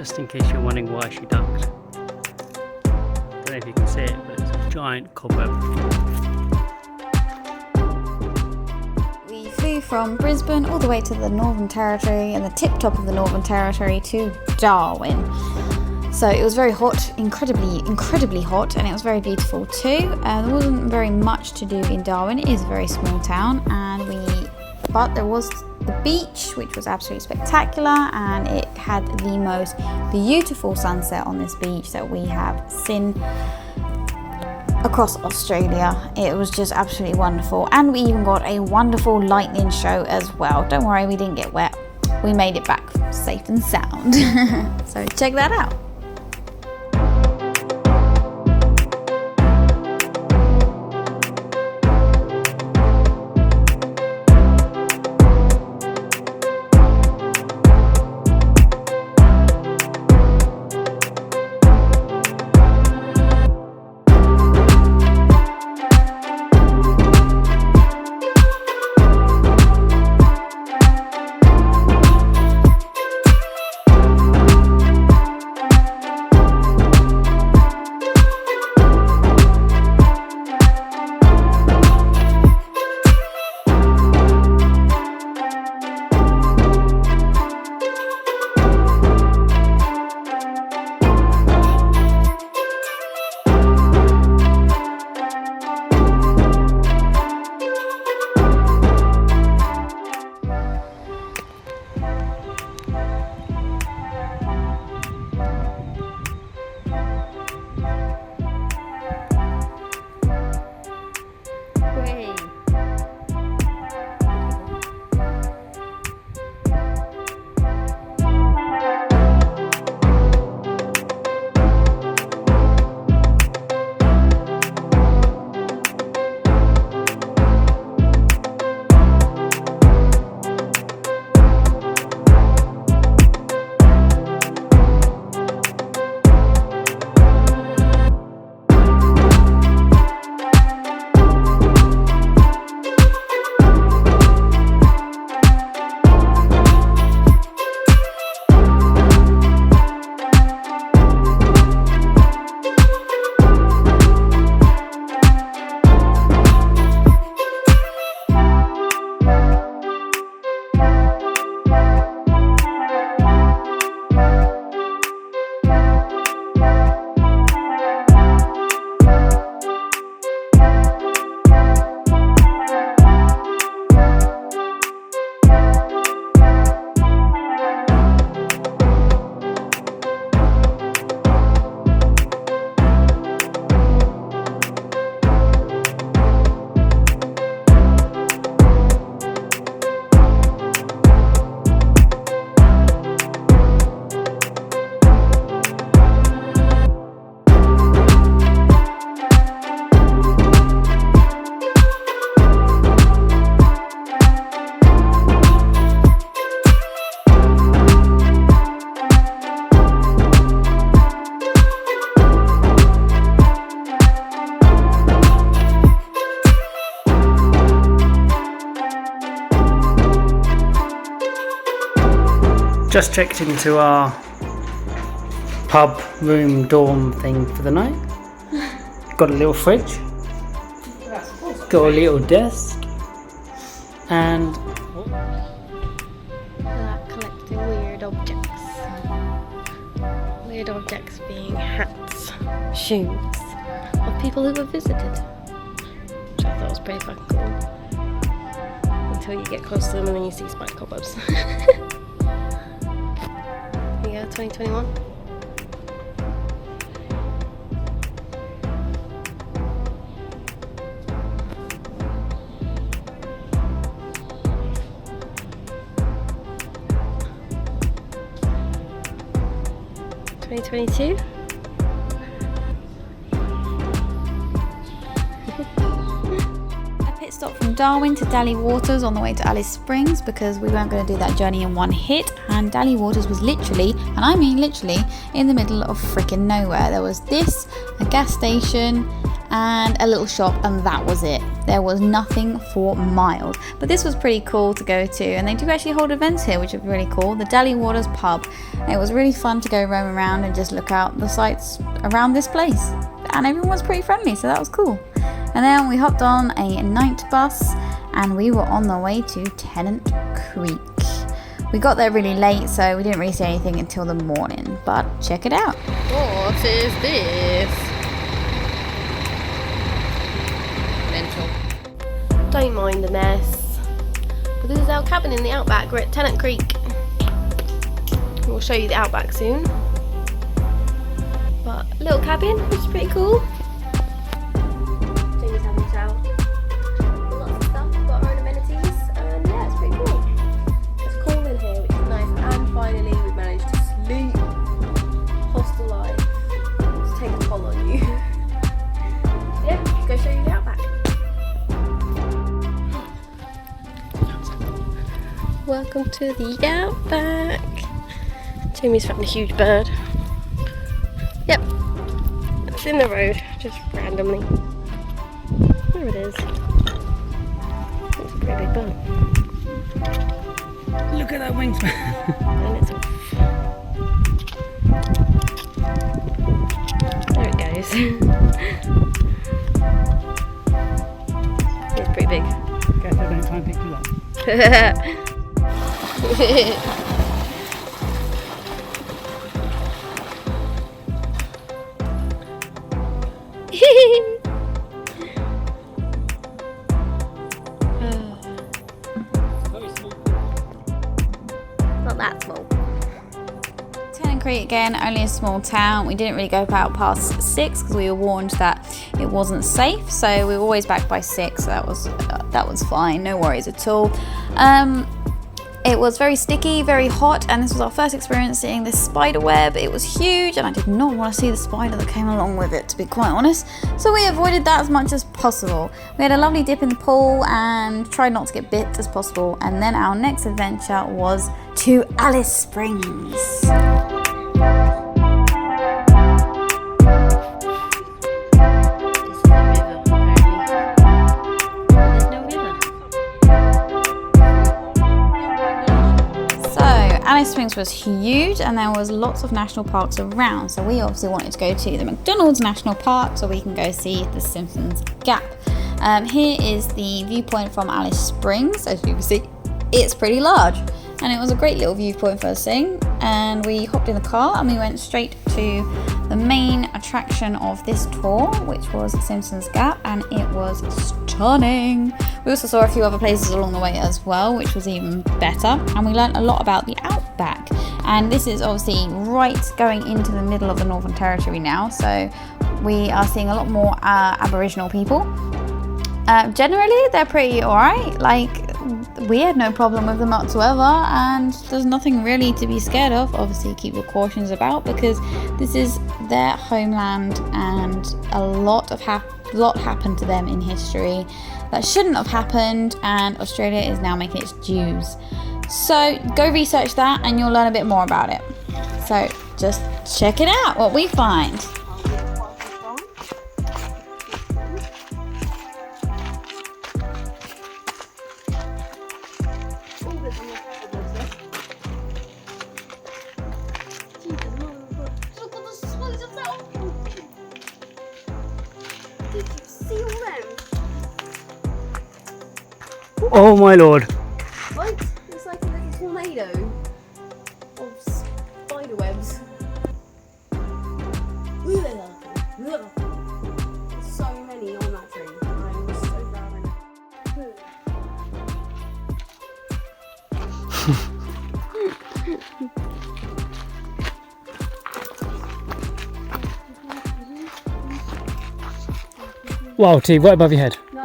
just in case you're wondering why she ducked. I don't know if you can see it, but it's a giant cobweb. We flew from Brisbane all the way to the Northern Territory and the tip top of the Northern Territory to Darwin. So it was very hot, incredibly hot, and it was very beautiful too. There wasn't very much to do in Darwin. It is a very small town, but there was the beach, which was absolutely spectacular, and it had the most beautiful sunset on this beach that we have seen across Australia. It was just absolutely wonderful, and we even got a wonderful lightning show as well. Don't worry, we didn't get wet. We made it back safe and sound. So check that out. Just checked into our pub room dorm thing for the night. Got a little fridge, got a little desk, and collecting weird objects. Weird objects being hats, shoes of people who have visited, which I thought was pretty fucking cool. Until you get close to them and then you see spiked cobwebs. Yeah, 2021. $2022. Pit stop from Darwin to Daly Waters on the way to Alice Springs because we weren't going to do that journey in one hit, and Daly Waters was literally, and I mean literally, in the middle of freaking nowhere. There was this, a gas station and a little shop, and that was it. there was nothing for miles. But this was pretty cool to go to, and they do actually hold events here, which is really cool. The Daly Waters pub. It was really fun to go roam around and just look out the sights around this place, and everyone was pretty friendly, so that was cool. And then we hopped on a night bus and we were on the way to Tennant Creek. We got there really late, so we didn't really see anything until the morning, but check it out. What is this? Mental. Don't mind the mess. But this is our cabin in the Outback. We're at Tennant Creek. We'll show you the Outback soon. But a little cabin, which is pretty cool. Jamie's having a shower. Lots of stuff, we've got our own amenities, and yeah, it's pretty cool. It's cool in here, which is nice. And finally, we've managed to sleep. Hostel life. It's taking a toll on you. Yeah, let's go show you the Outback. Welcome to the Outback. Jamie's found a huge bird. Yep, it's in the road, just randomly. There it is. It's a pretty big bird. Look at that wingspan. And it's off. There it goes. It's pretty big. Guess I don't try and pick you up. Not that small. Tennant Creek again, only a small town. We didn't really go out past 6 because we were warned that it wasn't safe, so we were always back by 6, so that was fine, no worries at all. It was very sticky, very hot, and this was our first experience seeing this spider web. It was huge, and I did not want to see the spider that came along with it, to be quite honest. So we avoided that as much as possible. We had a lovely dip in the pool and tried not to get bit as possible. And then our next adventure was to Alice Springs. Alice Springs was huge, and there was lots of national parks around, so we obviously wanted to go to the McDonald's National Park so we can go see the Simpsons Gap. Here is the viewpoint from Alice Springs. As you can see, it's pretty large, and it was a great little viewpoint first thing. And we hopped in the car and we went straight to the main attraction of this tour, which was Simpsons Gap, and it was stunning. We also saw a few other places along the way as well, which was even better, and we learned a lot about the Outback. And this is obviously right going into the middle of the Northern Territory now, so we are seeing a lot more Aboriginal people. Generally, they're pretty alright. Like, we had no problem with them whatsoever, and there's nothing really to be scared of. Obviously, keep your cautions about, because this is their homeland, and a lot happened to them in history that shouldn't have happened, and Australia is now making its dues. So go research that and you'll learn a bit more about it. So just check it out, what we find. Oh my lord. What? It's like a little tornado of spider webs. So many on that tree. I'm so proud of it. Wow, T, right above your head. No.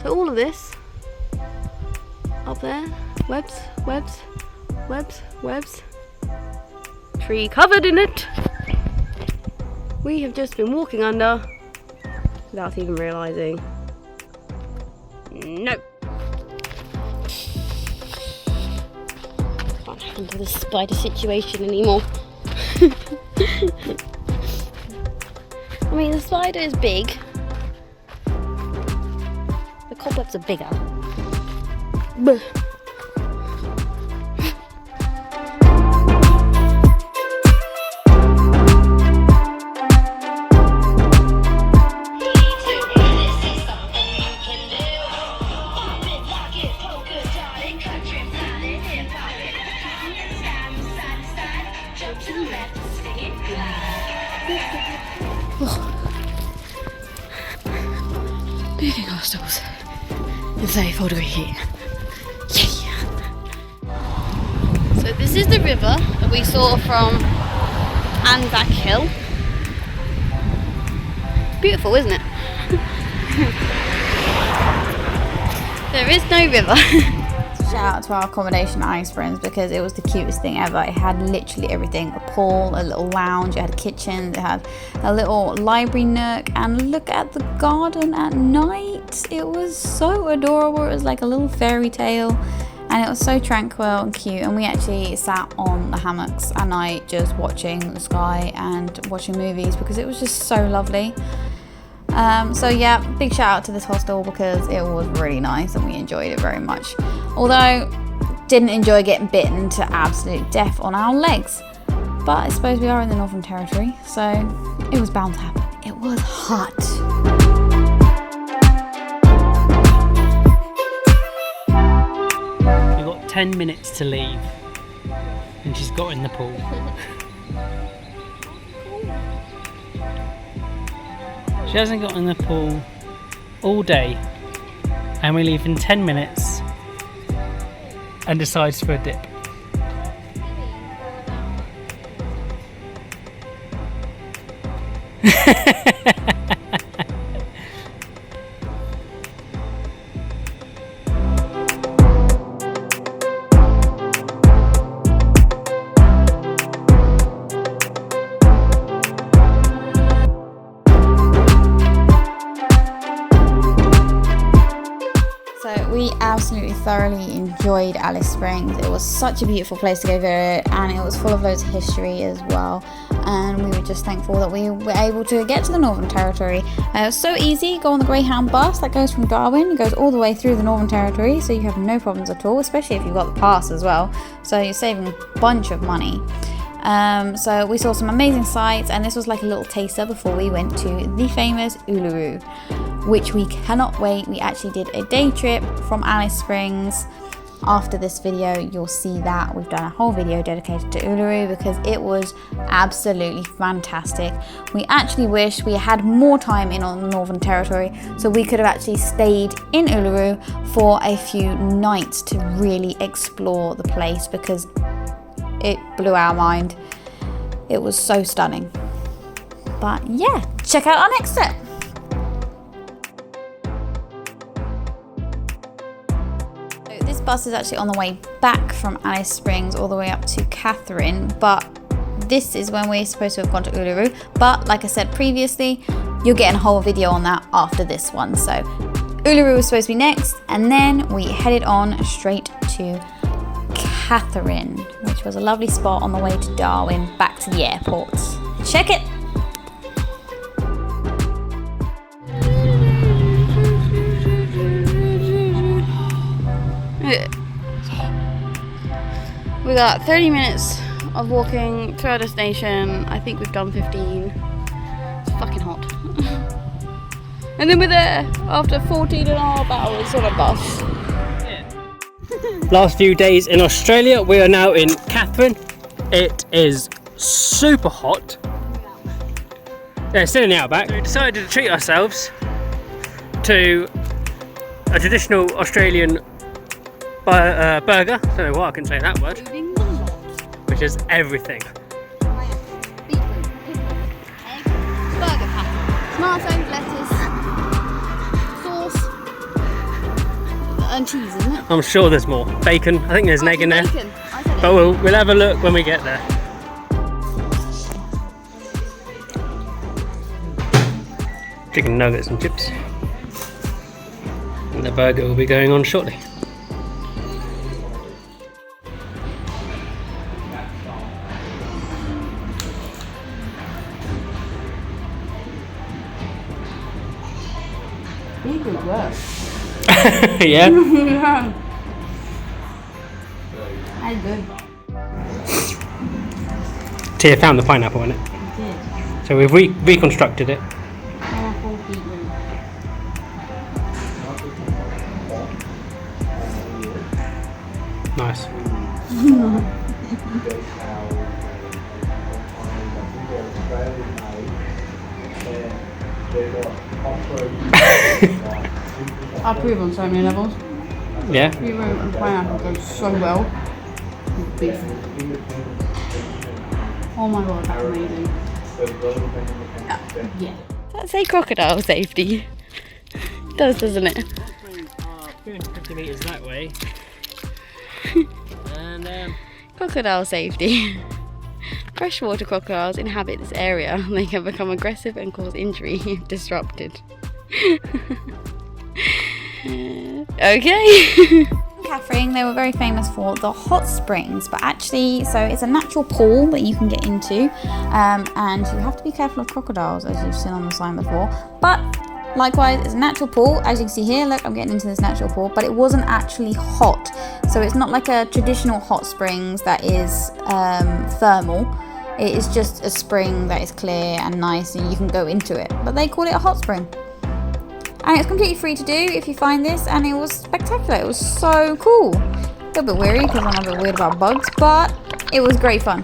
So all of this up there, webs, tree covered in it. We have just been walking under without even realising. No. handle this spider situation anymore. I mean, the spider is big. The cobwebs are bigger. Buh. Moving our stalls and safe all the way here. Yeah. So this is the river that we saw from Outback Hill. Beautiful, isn't it? There is no river. Shout out to our accommodation at Alice Springs because it was the cutest thing ever. It had literally everything: a pool, a little lounge, it had a kitchen, it had a little library nook, and look at the garden at night. It was so adorable. It was like a little fairy tale, and it was so tranquil and cute. And we actually sat on the hammocks at night just watching the sky and watching movies because it was just so lovely. So yeah, big shout out to this hostel because it was really nice and we enjoyed it very much. Although, didn't enjoy getting bitten to absolute death on our legs. But I suppose we are in the Northern Territory, so it was bound to happen. It was hot. We've got 10 minutes to leave, and she's got in the pool. She hasn't got in the pool all day, and we leave in 10 minutes and decides for a dip. We absolutely thoroughly enjoyed Alice Springs. It was such a beautiful place to go visit, and it was full of loads of history as well, and we were just thankful that we were able to get to the Northern Territory. It was so easy. Go on the greyhound bus that goes from Darwin, it goes all the way through the Northern Territory, so you have no problems at all, especially if you've got the pass as well, so you're saving a bunch of money. So we saw some amazing sights, and this was like a little taster before we went to the famous Uluru, which we cannot wait. We actually did a day trip from Alice Springs. After this video, you'll see that we've done a whole video dedicated to Uluru because it was absolutely fantastic. We actually wish we had more time in on the Northern Territory so we could have actually stayed in Uluru for a few nights to really explore the place because it blew our mind. It was so stunning. But yeah, check out our next step. So this bus is actually on the way back from Alice Springs all the way up to Katherine, but this is when we're supposed to have gone to Uluru. But like I said previously, you're getting a whole video on that after this one. So Uluru was supposed to be next, and then we headed on straight to Katherine, which was a lovely spot on the way to Darwin back to the airport. Check it! We got 30 minutes of walking through our destination. I think we've done 15. It's fucking hot. And then we're there after 14 and a half hours on a bus. Last few days in Australia, we are now in Katherine. It is super hot. Yeah, still in the Outback. We decided to treat ourselves to a traditional Australian burger. I don't know why I can say that word. Which is everything. Beetroot, egg, burger patty, tomatoes, lettuce, sauce, and cheese, isn't it? I'm sure there's more. Bacon. I think there's an egg in there. Bacon. I said But we'll have a look when we get there. Chicken nuggets and chips. And the burger will be going on shortly. Really good work. Yeah. That's good. Tia found the pineapple in it. Did. So we've reconstructed it. Pineapple beetroot. Nice. I approve on so many levels. Yeah. Beetroot and pineapple go so well with beef. Oh my god, that's amazing. Yeah. That's a crocodile safety. It does, doesn't it? 350 metres that way. And Crocodile safety. Freshwater crocodiles inhabit this area. They can become aggressive and cause injury if disrupted. Okay. Katherine, they were very famous for the hot springs, but actually, so it's a natural pool that you can get into, and you have to be careful of crocodiles, as you've seen on the sign before. But likewise, it's a natural pool. As you can see here, look, I'm getting into this natural pool, but it wasn't actually hot. So it's not like a traditional hot springs that is thermal. It is just a spring that is clear and nice, and you can go into it. But they call it a hot spring. And it's completely free to do if you find this, and it was spectacular. It was so cool. A little bit weary because I'm a bit weird about bugs, but it was great fun.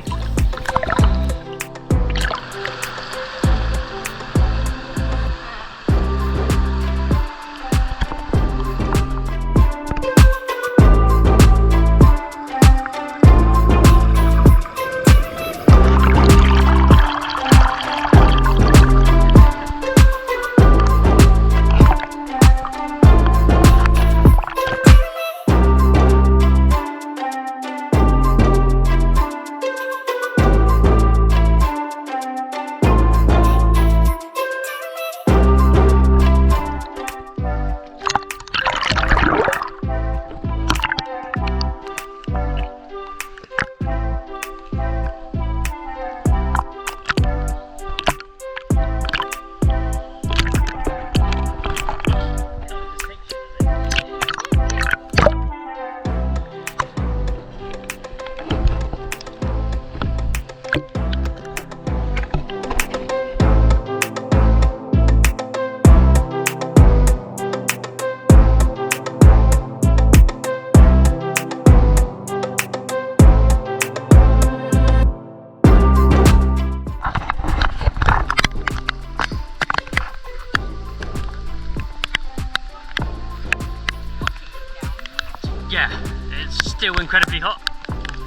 Yeah, it's still incredibly hot.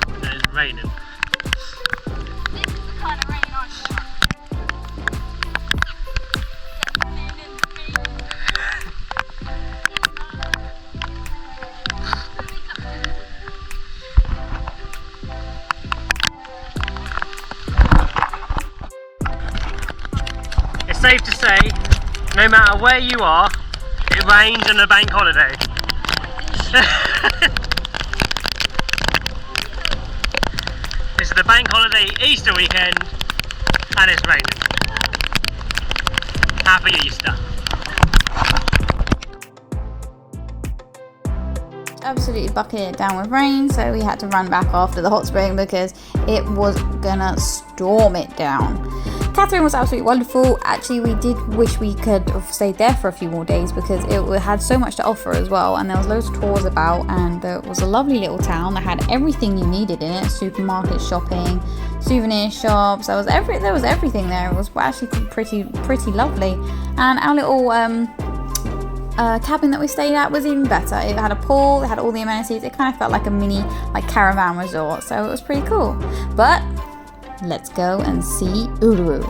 And it's raining. This is the kind of rain I It's safe to say, no matter where you are, it rains on a bank holiday. This is the bank holiday Easter weekend, and it's raining. Happy Easter. absolutely bucketed down with rain, so we had to run back after the hot spring because it was gonna storm it down. Katherine was absolutely wonderful. Actually, we did wish we could have stayed there for a few more days because it had so much to offer as well, and there was loads of tours about, and it was a lovely little town that had everything you needed in it: supermarket, shopping, souvenir shops. There was everything there. It was actually pretty lovely, and our little cabin that we stayed at was even better. It had a pool, it had all the amenities. It kind of felt like a mini caravan resort, so it was pretty cool. But let's go and see Uluru.